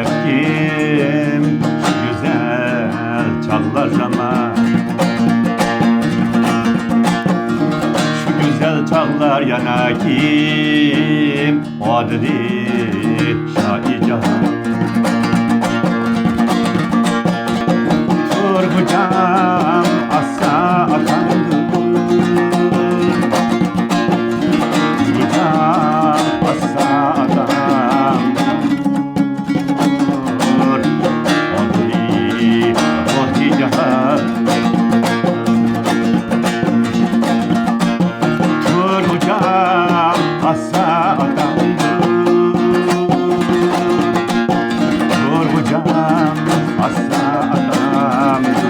kim güzel çağlar zaman. Şu güzel çağlar yana kim o dedi şair cahan. Turgucam assa atandı, Turgucam assa atandı. Odri rohi cahan, Turgucam assa atandı, Turgucam assa atandı.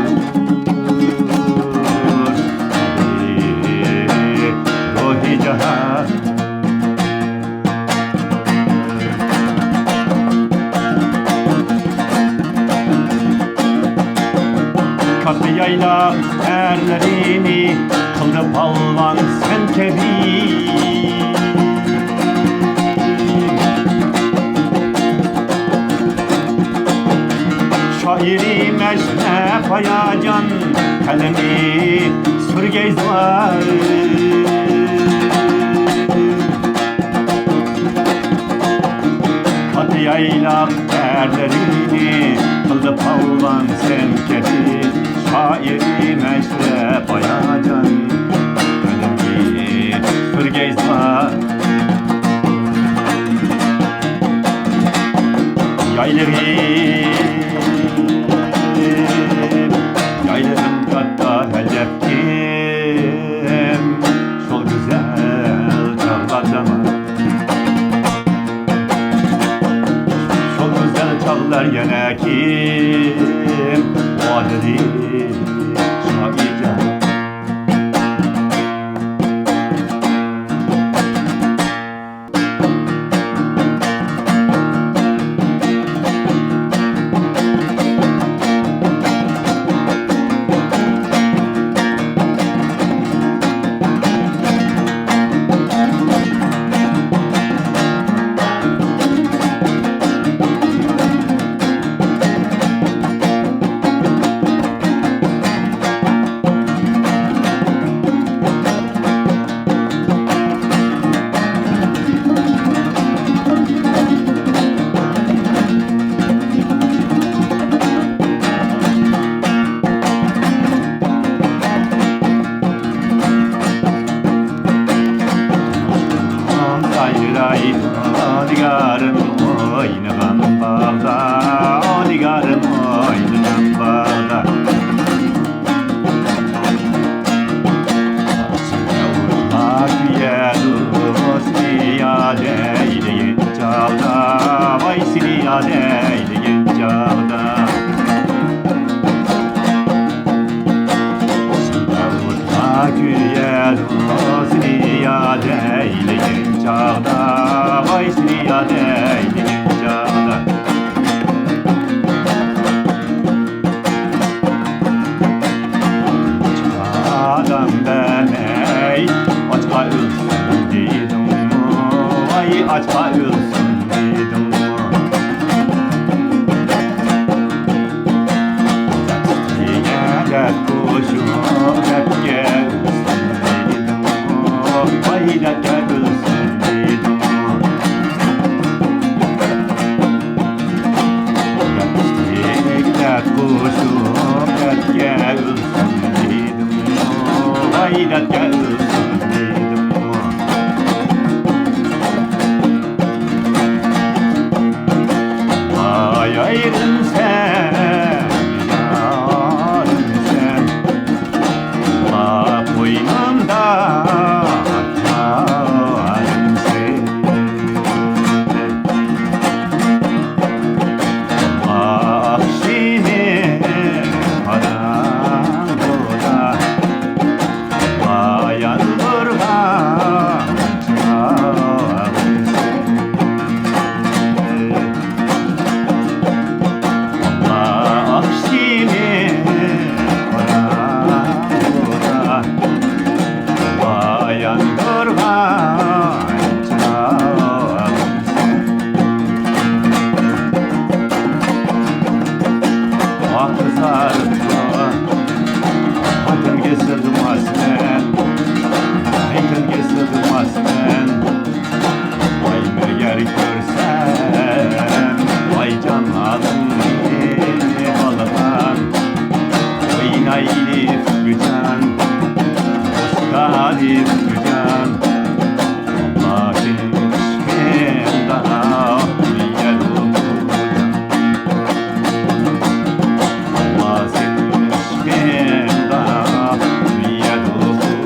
Rohi cahan, katı yayla erlerini kıldı palvan sen kebir. Şairi meşrep hayacan kalemi sürgeyz var. Katı yaylak erlerini kıldı palvan sen kebir. Şairi meşrep hayacan kalemi sürgeyz var. Yaylarım katta hedef kim şol güzel çağlar zaman. Şol güzel çağlar yana kim o dedi şair cahan. Nigarım oynagan bağda, nigarım oynagan bağda. Yavurla güyer seni yâde eyleyen çağda, vay seni yâde eyleyen çağda. Yavurla güyer seni yâde eyleyen çağda, vay seni yâde eyleyen çağda. Çağdan ben ey açma ölsün dedim mu, vay açma ölsün dedim mu. Dert kuşum dertke ölsün dedim mu, vay dertke ölsün dedim mu. Dert kuşum dertke ölsün dedim mu, vay dertke ölsün dedim mu. Vay ayrım sen, yarım sen, vay boynumda atarım sen. Vahşini karanlığa, vay yalvargan çağrım sen. Alın beni balıktan Oynayıp gücan Oskarıp gücan Allah eşken daha yer olacak Allah eşken daha yer olacak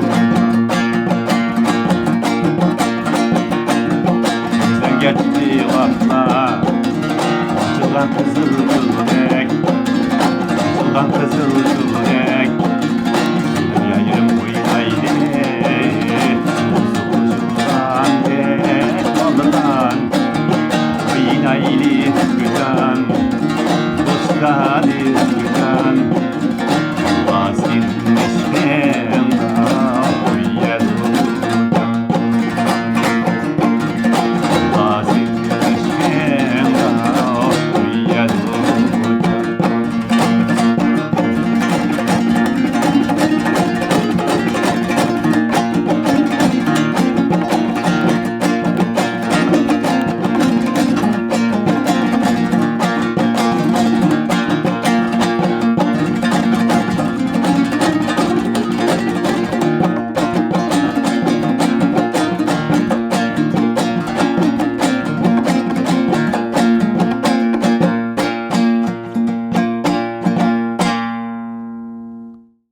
Bizden gitti vaklar Açılan kızıl gülbek Açılan kızıl